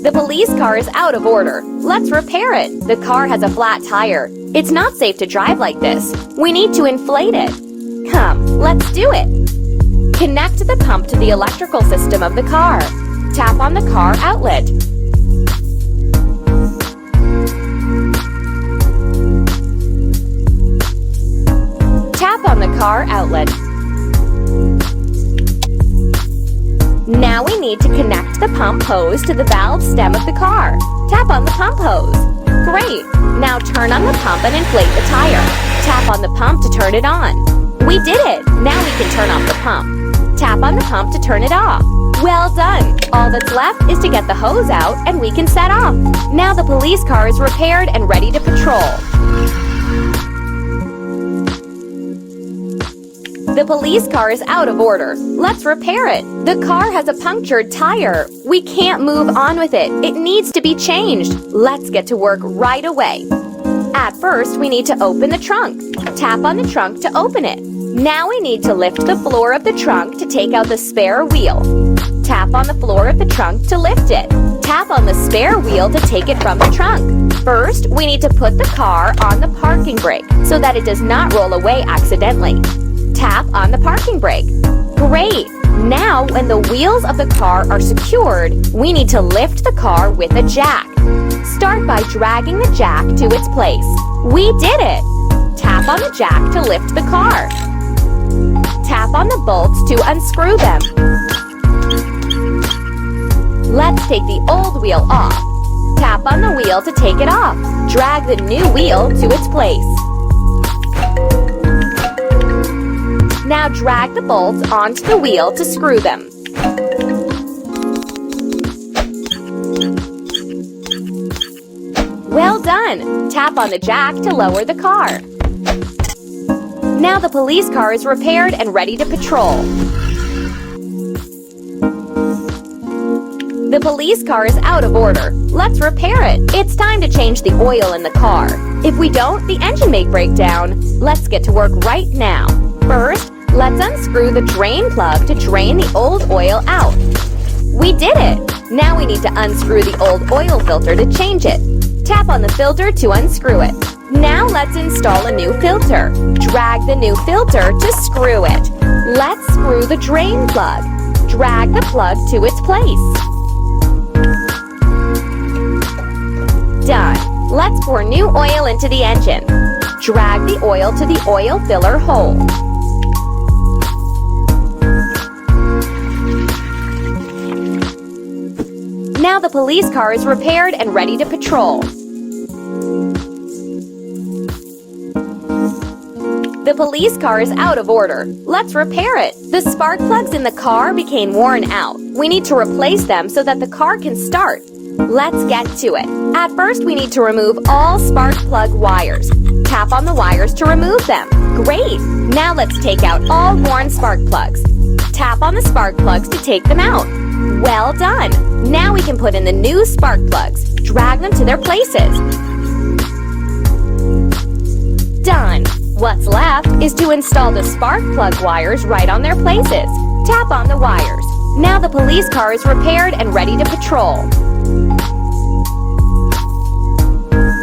The police car is out of order. Let's repair it. The car has a flat tire. It's not safe to drive like this. We need to inflate it. Come, let's do it. Connect the pump to the electrical system of the car. Tap on the car outlet. Tap on the car outlet. Now we need to connect the pump hose to the valve stem of the car. Tap on the pump hose. Great! Now turn on the pump and inflate the tire. Tap on the pump to turn it on. We did it! Now we can turn off the pump. Tap on the pump to turn it off. Well done! All that's left is to get the hose out and we can set off. Now the police car is repaired and ready to patrol. The police car is out of order. Let's repair it. The car has a punctured tire. We can't move on with it. It needs to be changed. Let's get to work right away. At first, we need to open the trunk. Tap on the trunk to open it. Now we need to lift the floor of the trunk to take out the spare wheel. Tap on the floor of the trunk to lift it. Tap on the spare wheel to take it from the trunk. First, we need to put the car on the parking brake so that it does not roll away accidentally. Tap on the parking brake. Great! Now, when the wheels of the car are secured, we need to lift the car with a jack. Start by dragging the jack to its place. We did it! Tap on the jack to lift the car. Tap on the bolts to unscrew them. Let's take the old wheel off. Tap on the wheel to take it off. Drag the new wheel to its place. Now drag the bolts onto the wheel to screw them. Well done! Tap on the jack to lower the car. Now the police car is repaired and ready to patrol. The police car is out of order. Let's repair it. It's time to change the oil in the car. If we don't, the engine may break down. Let's get to work right now. First, let's unscrew the drain plug to drain the old oil out. We did it! Now we need to unscrew the old oil filter to change it. Tap on the filter to unscrew it. Now let's install a new filter. Drag the new filter to screw it. Let's screw the drain plug. Drag the plug to its place. Done. Let's pour new oil into the engine. Drag the oil to the oil filler hole. Now the police car is repaired and ready to patrol. The police car is out of order. Let's repair it. The spark plugs in the car became worn out. We need to replace them so that the car can start. Let's get to it. At first, we need to remove all spark plug wires. Tap on the wires to remove them. Great! Now let's take out all worn spark plugs. Tap on the spark plugs to take them out. Well done! Now we can put in the new spark plugs. Drag them to their places. Done! What's left is to install the spark plug wires right on their places. Tap on the wires. Now the police car is repaired and ready to patrol.